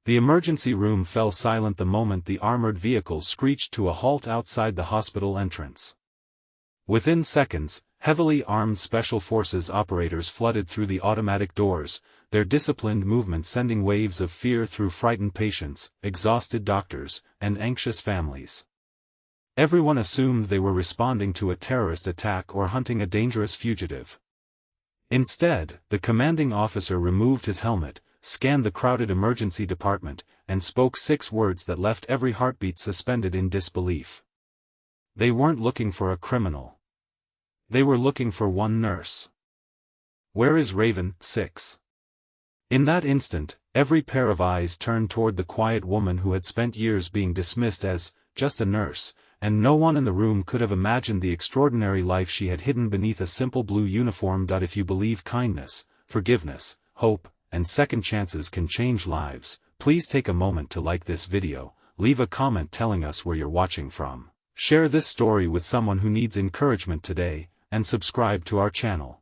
The emergency room fell silent the moment the armored vehicle screeched to a halt outside the hospital entrance. Within seconds, heavily armed Special Forces operators flooded through the automatic doors, their disciplined movement sending waves of fear through frightened patients, exhausted doctors, and anxious families. Everyone assumed they were responding to a terrorist attack or hunting a dangerous fugitive. Instead, the commanding officer removed his helmet, scanned the crowded emergency department, and spoke 6 words that left every heartbeat suspended in disbelief. They weren't looking for a criminal. They were looking for one nurse. Where is Raven-6? In that instant, every pair of eyes turned toward the quiet woman who had spent years being dismissed as just a nurse, and no one in the room could have imagined the extraordinary life she had hidden beneath a simple blue uniform. If you believe kindness, forgiveness, hope, and second chances can change lives, please take a moment to like this video, leave a comment telling us where you're watching from, share this story with someone who needs encouragement today, and subscribe to our channel,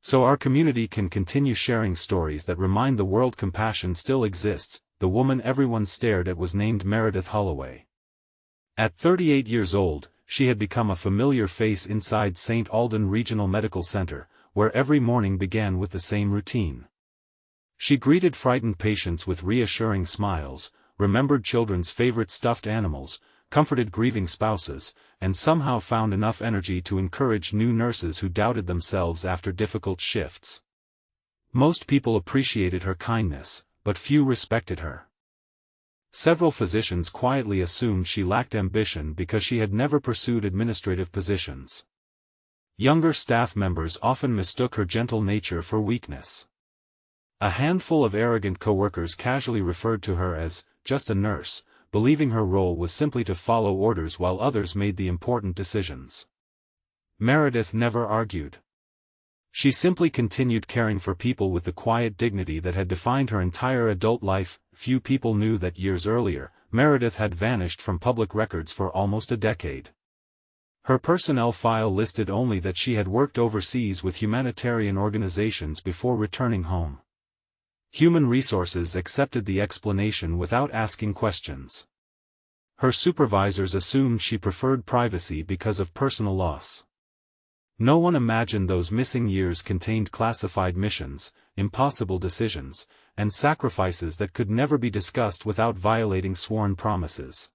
so our community can continue sharing stories that remind the world compassion still exists. The woman everyone stared at was named Meredith Holloway. At 38 years old, she had become a familiar face inside St. Aldan Regional Medical Center, where every morning began with the same routine. She greeted frightened patients with reassuring smiles, remembered children's favorite stuffed animals, comforted grieving spouses, and somehow found enough energy to encourage new nurses who doubted themselves after difficult shifts. Most people appreciated her kindness, but few respected her. Several physicians quietly assumed she lacked ambition because she had never pursued administrative positions. Younger staff members often mistook her gentle nature for weakness. A handful of arrogant coworkers casually referred to her as just a nurse, believing her role was simply to follow orders while others made the important decisions. Meredith never argued. She simply continued caring for people with the quiet dignity that had defined her entire adult life. Few people knew that years earlier, Meredith had vanished from public records for almost a decade. Her personnel file listed only that she had worked overseas with humanitarian organizations before returning home. Human Resources accepted the explanation without asking questions. Her supervisors assumed she preferred privacy because of personal loss. No one imagined those missing years contained classified missions, impossible decisions, and sacrifices that could never be discussed without violating sworn promises.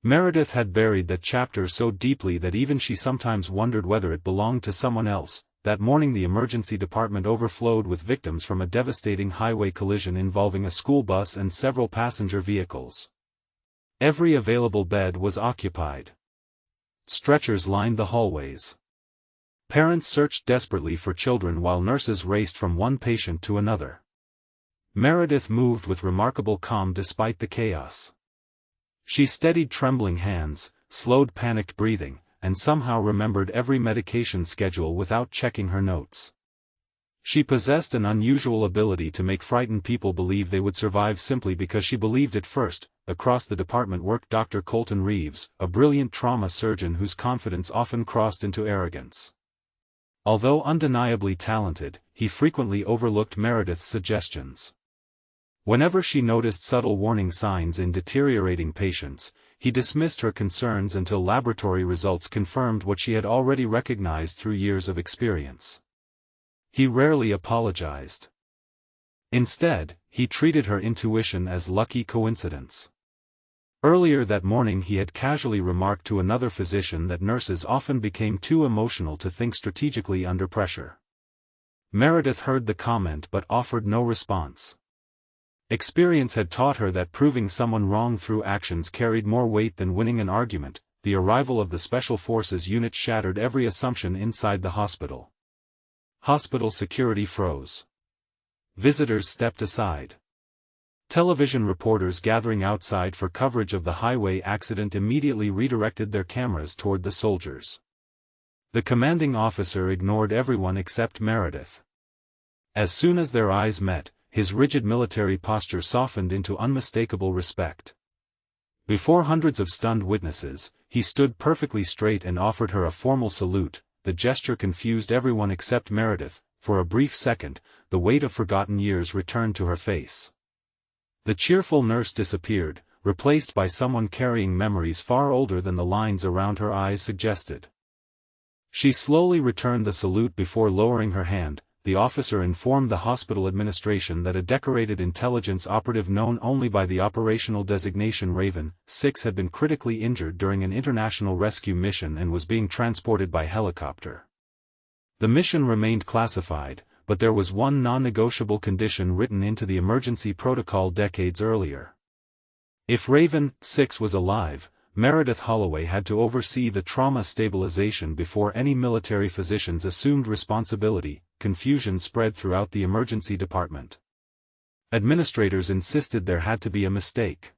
Meredith had buried that chapter so deeply that even she sometimes wondered whether it belonged to someone else. That morning the emergency department overflowed with victims from a devastating highway collision involving a school bus and several passenger vehicles. Every available bed was occupied. Stretchers lined the hallways. Parents searched desperately for children while nurses raced from one patient to another. Meredith moved with remarkable calm despite the chaos. She steadied trembling hands, slowed panicked breathing, and somehow remembered every medication schedule without checking her notes. She possessed an unusual ability to make frightened people believe they would survive simply because she believed it first. Across the department worked Dr. Colton Reeves, a brilliant trauma surgeon whose confidence often crossed into arrogance. Although undeniably talented, he frequently overlooked Meredith's suggestions. Whenever she noticed subtle warning signs in deteriorating patients, he dismissed her concerns until laboratory results confirmed what she had already recognized through years of experience. He rarely apologized. Instead, he treated her intuition as lucky coincidence. Earlier that morning he had casually remarked to another physician that nurses often became too emotional to think strategically under pressure. Meredith heard the comment but offered no response. Experience had taught her that proving someone wrong through actions carried more weight than winning an argument. The arrival of the Special Forces unit shattered every assumption inside the hospital. Hospital security froze. Visitors stepped aside. Television reporters gathering outside for coverage of the highway accident immediately redirected their cameras toward the soldiers. The commanding officer ignored everyone except Meredith. As soon as their eyes met, his rigid military posture softened into unmistakable respect. Before hundreds of stunned witnesses, he stood perfectly straight and offered her a formal salute. The gesture confused everyone except Meredith. For a brief second, the weight of forgotten years returned to her face. The cheerful nurse disappeared, replaced by someone carrying memories far older than the lines around her eyes suggested. She slowly returned the salute before lowering her hand. The officer informed the hospital administration that a decorated intelligence operative known only by the operational designation Raven-6 had been critically injured during an international rescue mission and was being transported by helicopter. The mission remained classified, but there was one non-negotiable condition written into the emergency protocol decades earlier. If Raven-6 was alive, Meredith Holloway had to oversee the trauma stabilization before any military physicians assumed responsibility. Confusion spread throughout the emergency department. Administrators insisted there had to be a mistake.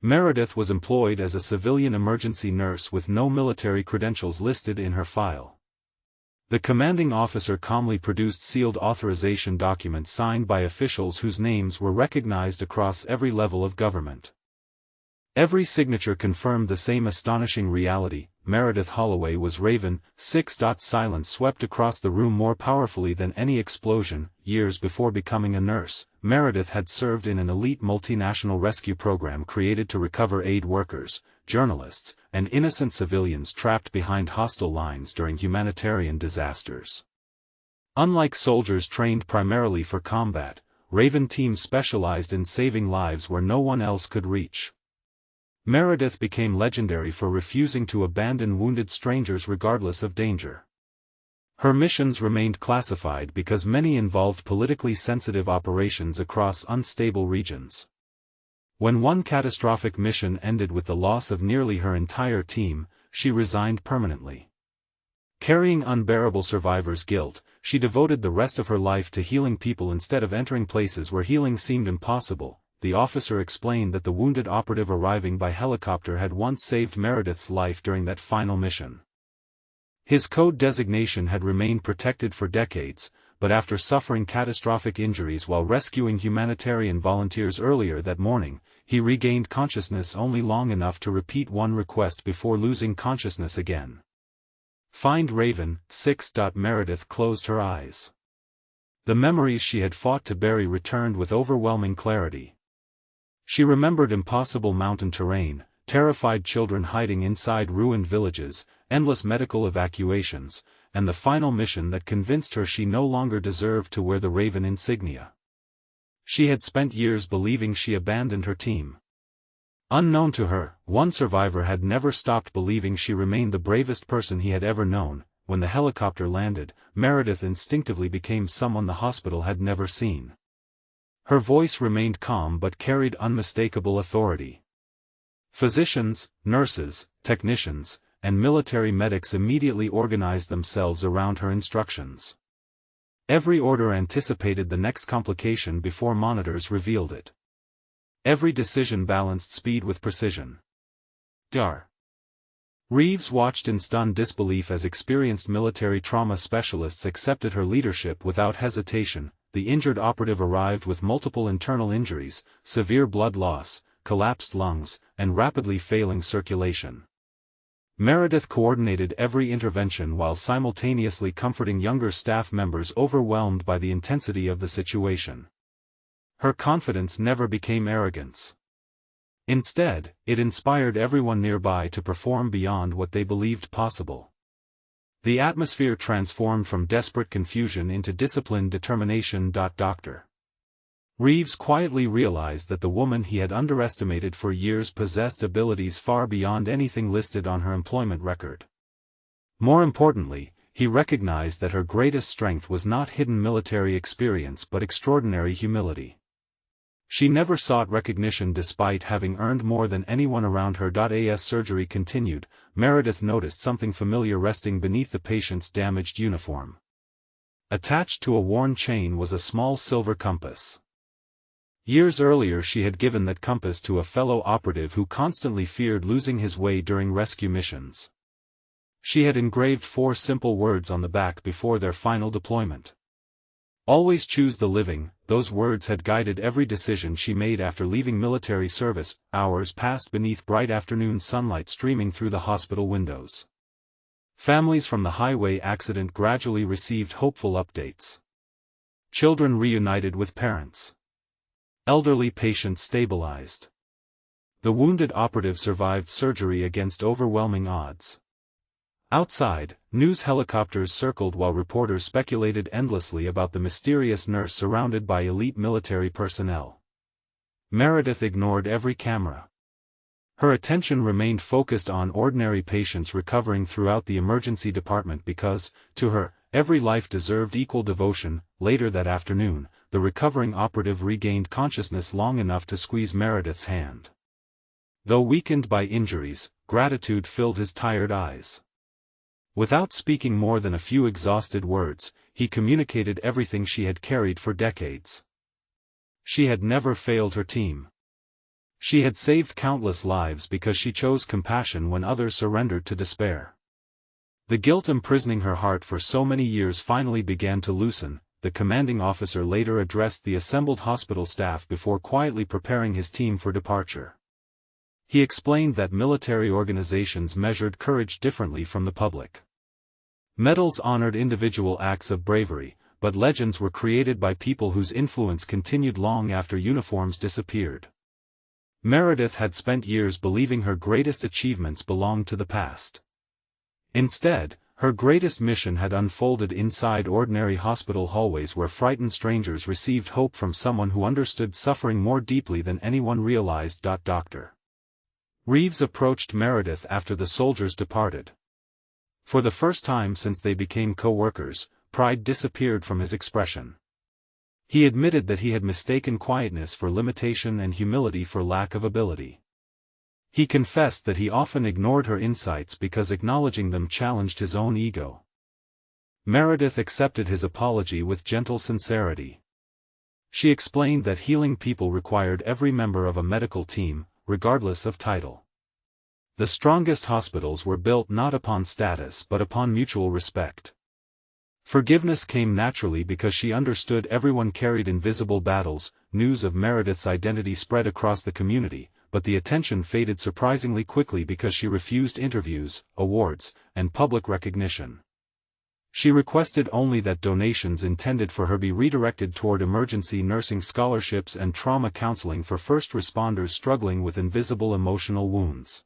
Meredith was employed as a civilian emergency nurse with no military credentials listed in her file. The commanding officer calmly produced sealed authorization documents signed by officials whose names were recognized across every level of government. Every signature confirmed the same astonishing reality: Meredith Holloway was Raven-6. Silence swept across the room more powerfully than any explosion. Years before becoming a nurse, Meredith had served in an elite multinational rescue program created to recover aid workers, journalists, and innocent civilians trapped behind hostile lines during humanitarian disasters. Unlike soldiers trained primarily for combat, Raven teams specialized in saving lives where no one else could reach. Meredith became legendary for refusing to abandon wounded strangers regardless of danger. Her missions remained classified because many involved politically sensitive operations across unstable regions. When one catastrophic mission ended with the loss of nearly her entire team, she resigned permanently. Carrying unbearable survivor's guilt, she devoted the rest of her life to healing people instead of entering places where healing seemed impossible. The officer explained that the wounded operative arriving by helicopter had once saved Meredith's life during that final mission. His code designation had remained protected for decades, but after suffering catastrophic injuries while rescuing humanitarian volunteers earlier that morning, he regained consciousness only long enough to repeat one request before losing consciousness again. Find Raven-6. Meredith closed her eyes. The memories she had fought to bury returned with overwhelming clarity. She remembered impossible mountain terrain, terrified children hiding inside ruined villages, endless medical evacuations, and the final mission that convinced her she no longer deserved to wear the Raven insignia. She had spent years believing she abandoned her team. Unknown to her, one survivor had never stopped believing she remained the bravest person he had ever known. When the helicopter landed, Meredith instinctively became someone the hospital had never seen. Her voice remained calm but carried unmistakable authority. Physicians, nurses, technicians, and military medics immediately organized themselves around her instructions. Every order anticipated the next complication before monitors revealed it. Every decision balanced speed with precision. Dr. Reeves watched in stunned disbelief as experienced military trauma specialists accepted her leadership without hesitation. The injured operative arrived with multiple internal injuries, severe blood loss, collapsed lungs, and rapidly failing circulation. Meredith coordinated every intervention while simultaneously comforting younger staff members overwhelmed by the intensity of the situation. Her confidence never became arrogance. Instead, it inspired everyone nearby to perform beyond what they believed possible. The atmosphere transformed from desperate confusion into disciplined determination. Dr. Reeves quietly realized that the woman he had underestimated for years possessed abilities far beyond anything listed on her employment record. More importantly, he recognized that her greatest strength was not hidden military experience but extraordinary humility. She never sought recognition despite having earned more than anyone around her. As surgery continued, Meredith noticed something familiar resting beneath the patient's damaged uniform. Attached to a worn chain was a small silver compass. Years earlier she had given that compass to a fellow operative who constantly feared losing his way during rescue missions. She had engraved 4 simple words on the back before their final deployment. Always choose the living. Those words had guided every decision she made after leaving military service. Hours passed beneath bright afternoon sunlight streaming through the hospital windows. Families from the highway accident gradually received hopeful updates. Children reunited with parents. Elderly patient stabilized. The wounded operative survived surgery against overwhelming odds. Outside, news helicopters circled while reporters speculated endlessly about the mysterious nurse surrounded by elite military personnel. Meredith ignored every camera. Her attention remained focused on ordinary patients recovering throughout the emergency department because, to her, every life deserved equal devotion. Later that afternoon, the recovering operative regained consciousness long enough to squeeze Meredith's hand. Though weakened by injuries, gratitude filled his tired eyes. Without speaking more than a few exhausted words, he communicated everything she had carried for decades. She had never failed her team. She had saved countless lives because she chose compassion when others surrendered to despair. The guilt imprisoning her heart for so many years finally began to loosen. The commanding officer later addressed the assembled hospital staff before quietly preparing his team for departure. He explained that military organizations measured courage differently from the public. Medals honored individual acts of bravery, but legends were created by people whose influence continued long after uniforms disappeared. Meredith had spent years believing her greatest achievements belonged to the past. Instead, her greatest mission had unfolded inside ordinary hospital hallways where frightened strangers received hope from someone who understood suffering more deeply than anyone realized. Dr. Reeves approached Meredith after the soldiers departed. For the first time since they became co-workers, pride disappeared from his expression. He admitted that he had mistaken quietness for limitation and humility for lack of ability. He confessed that he often ignored her insights because acknowledging them challenged his own ego. Meredith accepted his apology with gentle sincerity. She explained that healing people required every member of a medical team, regardless of title. The strongest hospitals were built not upon status but upon mutual respect. Forgiveness came naturally because she understood everyone carried invisible battles. News of Meredith's identity spread across the community, but the attention faded surprisingly quickly because she refused interviews, awards, and public recognition. She requested only that donations intended for her be redirected toward emergency nursing scholarships and trauma counseling for first responders struggling with invisible emotional wounds.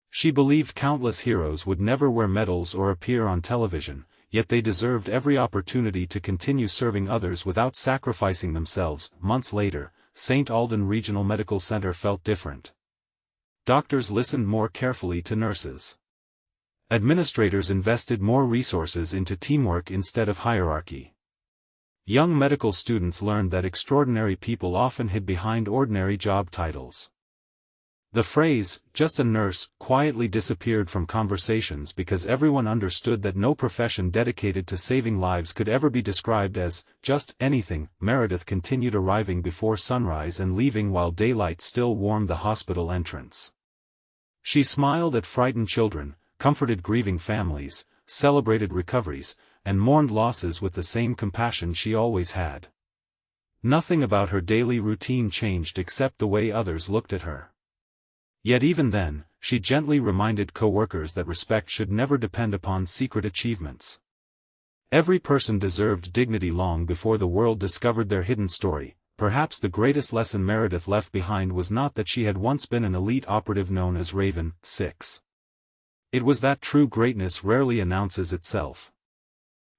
She believed countless heroes would never wear medals or appear on television, yet they deserved every opportunity to continue serving others without sacrificing themselves. Months later, St. Aldan Regional Medical Center felt different. Doctors listened more carefully to nurses. Administrators invested more resources into teamwork instead of hierarchy. Young medical students learned that extraordinary people often hid behind ordinary job titles. The phrase, "just a nurse," quietly disappeared from conversations because everyone understood that no profession dedicated to saving lives could ever be described as just anything. Meredith continued arriving before sunrise and leaving while daylight still warmed the hospital entrance. She smiled at frightened children, comforted grieving families, celebrated recoveries, and mourned losses with the same compassion she always had. Nothing about her daily routine changed except the way others looked at her. Yet even then, she gently reminded co-workers that respect should never depend upon secret achievements. Every person deserved dignity long before the world discovered their hidden story. Perhaps the greatest lesson Meredith left behind was not that she had once been an elite operative known as Raven-6. It was that true greatness rarely announces itself.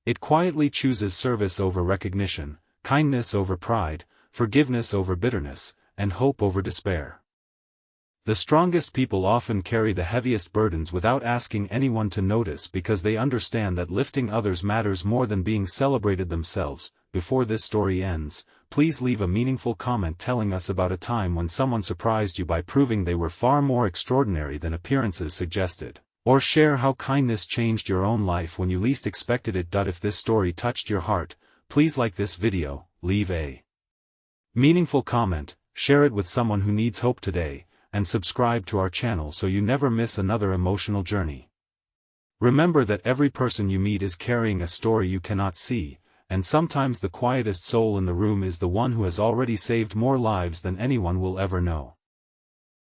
It quietly chooses service over recognition, kindness over pride, forgiveness over bitterness, and hope over despair. The strongest people often carry the heaviest burdens without asking anyone to notice because they understand that lifting others matters more than being celebrated themselves. Before this story ends, please leave a meaningful comment telling us about a time when someone surprised you by proving they were far more extraordinary than appearances suggested. Or share how kindness changed your own life when you least expected it. If this story touched your heart, please like this video, leave a meaningful comment, share it with someone who needs hope today, and subscribe to our channel so you never miss another emotional journey. Remember that every person you meet is carrying a story you cannot see, and sometimes the quietest soul in the room is the one who has already saved more lives than anyone will ever know.